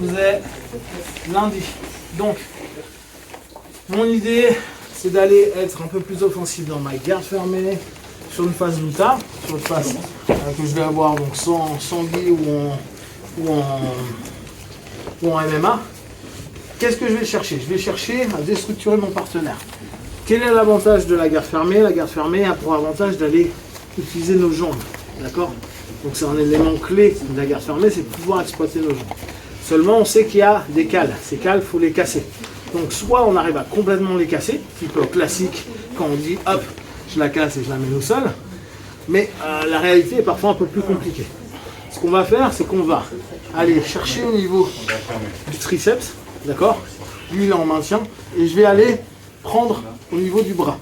faisait lundi. Donc, mon idée, c'est d'aller être un peu plus offensif dans ma garde fermée sur une phase Luta, sur une phase que je vais avoir donc sans gi ou en MMA. Qu'est-ce que je vais chercher? Je vais chercher à déstructurer mon partenaire. Quel est l'avantage de la garde fermée? La garde fermée a pour avantage d'aller utiliser nos jambes. D'accord? Donc c'est un élément clé de la garde fermée, c'est de pouvoir exploiter nos jambes. Seulement on sait qu'il y a des cales. Ces cales, il faut les casser. Donc soit on arrive à complètement les casser, type classique, quand on dit hop, je la casse et je la mets au sol. Mais la réalité est parfois un peu plus compliquée. Ce qu'on va faire, c'est qu'on va aller chercher au niveau du triceps, d'accord? Lui il est en maintien, et je vais aller prendre au niveau du bras.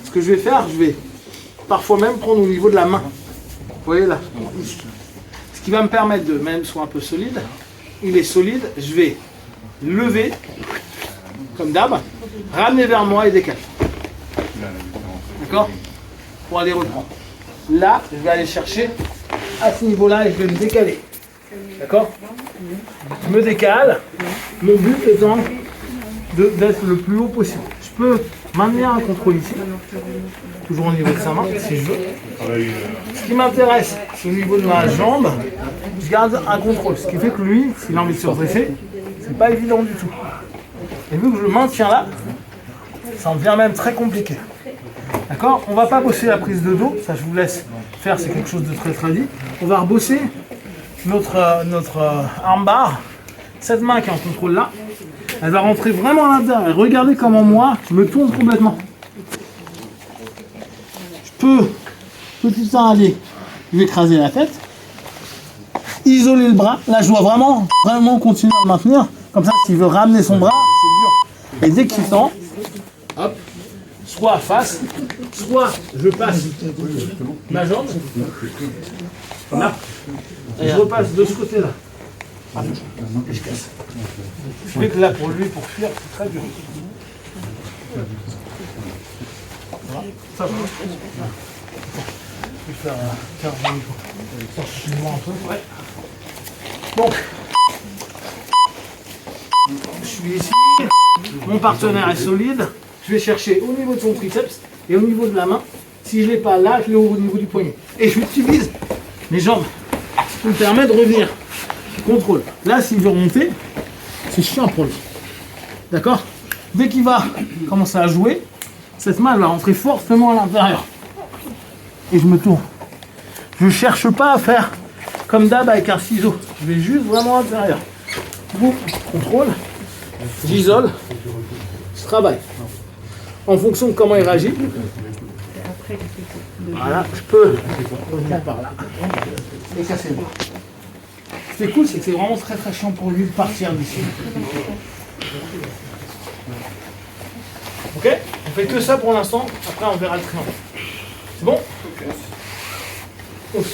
Ce que je vais faire, je vais parfois même prendre au niveau de la main. Vous voyez là, ici. Ce qui va me permettre de, même soit un peu solide, il est solide, je vais lever, comme d'hab, ramener vers moi et décaler. D'accord? Pour aller reprendre. Là, je vais aller chercher à ce niveau-là et je vais me décaler. D'accord? Je me décale. Mon but étant d'être le plus haut possible. Je peux maintenir un contrôle ici, toujours au niveau de sa main, si je veux. Ce qui m'intéresse, c'est au niveau de ma jambe, je garde un contrôle. Ce qui fait que lui, s'il a envie de se redresser, c'est pas évident du tout. Et vu que je le maintiens là, ça en devient même très compliqué. D'accord? On va pas bosser la prise de dos, ça je vous laisse faire, c'est quelque chose de très tradit. On va rebosser notre armbar, cette main qui est en contrôle là, elle va rentrer vraiment à l'intérieur. Regardez comment moi, je me tourne complètement. Je peux, petit à aller, lui écraser la tête, isoler le bras. Là, je dois vraiment continuer à le maintenir. Comme ça, s'il veut ramener son bras, c'est dur. Et dès qu'il tend, hop, soit face, soit je passe ma jambe, là, et je repasse de ce côté-là. Et je casse. Je sais que là, pour lui, pour fuir, c'est très dur. Voilà, ça va. Je vais faire un peu. Ouais. Donc, je suis ici, mon partenaire est solide, je vais chercher au niveau de son triceps et au niveau de la main. Si je ne l'ai pas là, je l'ai au niveau du poignet. Et j'utilise mes jambes pour me permettre de revenir. Je contrôle. Là, s'il veut remonter, c'est chiant pour lui. D'accord? Dès qu'il va commencer à jouer, cette main elle va rentrer fortement à l'intérieur. Et je me tourne. Je ne cherche pas à faire comme d'hab avec un ciseau. Je vais juste vraiment à l'intérieur. Boum, contrôle. J'isole. Je travaille. En fonction de comment il réagit. Voilà, je peux revenir par là. Et casser le bras. Ce qui est cool, c'est que c'est vraiment très très chiant pour lui de partir d'ici. Ok? On fait que ça pour l'instant, après on verra le triangle. C'est bon? Ok.